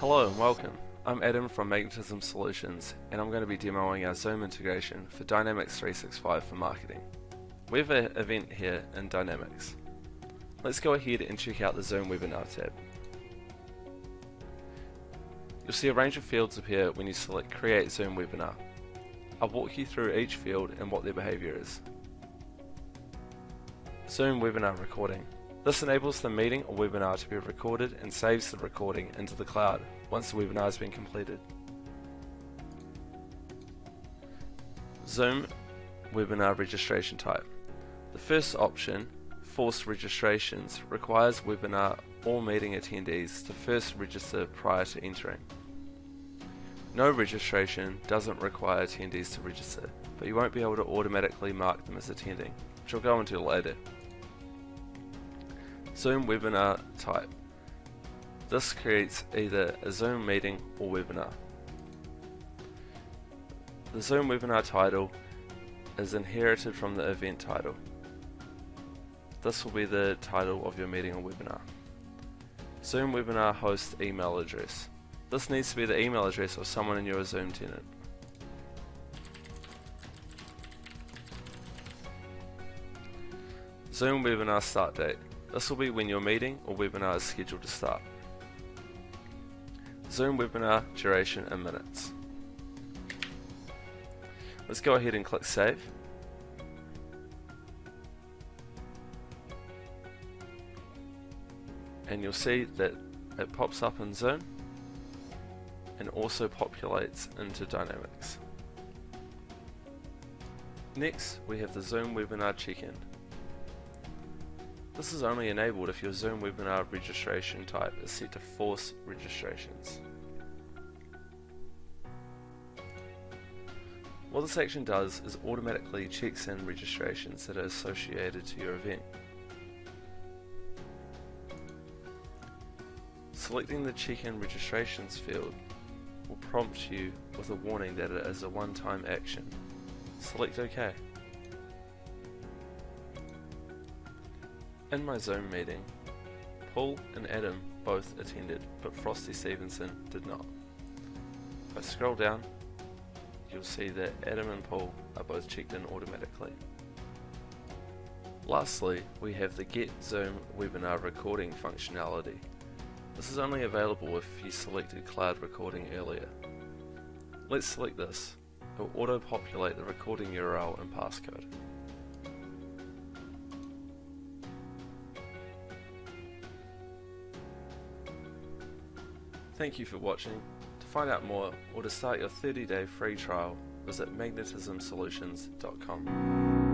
Hello and welcome. I'm Adam from Magnetism Solutions, and I'm going to be demoing our Zoom integration for Dynamics 365 for marketing. We have an event here in Dynamics. Let's go ahead and check out the Zoom Webinar tab. You'll see a range of fields appear when you select Create Zoom Webinar. I'll walk you through each field and what their behavior is. Zoom Webinar Recording. This enables the meeting or webinar to be recorded and saves the recording into the cloud once the webinar has been completed. Zoom Webinar Registration Type. The first option, Forced Registrations, requires webinar or meeting attendees to first register prior to entering. No registration doesn't require attendees to register, but you won't be able to automatically mark them as attending, which I'll go into later. Zoom Webinar Type. This creates either a Zoom meeting or webinar. The Zoom Webinar title is inherited from the event title. This will be the title of your meeting or webinar. Zoom Webinar Host email address. This needs to be the email address of someone in your Zoom tenant. Zoom Webinar Start Date. This will be when your meeting or webinar is scheduled to start. Zoom Webinar Duration in minutes. Let's go ahead and click Save. And you'll see that it pops up in Zoom and also populates into Dynamics. Next, we have the Zoom Webinar Check-in. This is only enabled if your Zoom Webinar registration type is set to Force Registrations. What this action does is automatically checks in registrations that are associated to your event. Selecting the Check-in Registrations field will prompt you with a warning that it is a one-time action. Select OK. In my Zoom meeting, Paul and Adam both attended, but Frosty Stevenson did not. If I scroll down, you'll see that Adam and Paul are both checked in automatically. Lastly, we have the Get Zoom Webinar Recording functionality. This is only available if you selected Cloud Recording earlier. Let's select this. It will auto-populate the recording URL and passcode. Thank you for watching. To find out more or to start your 30-day free trial, visit magnetismsolutions.com.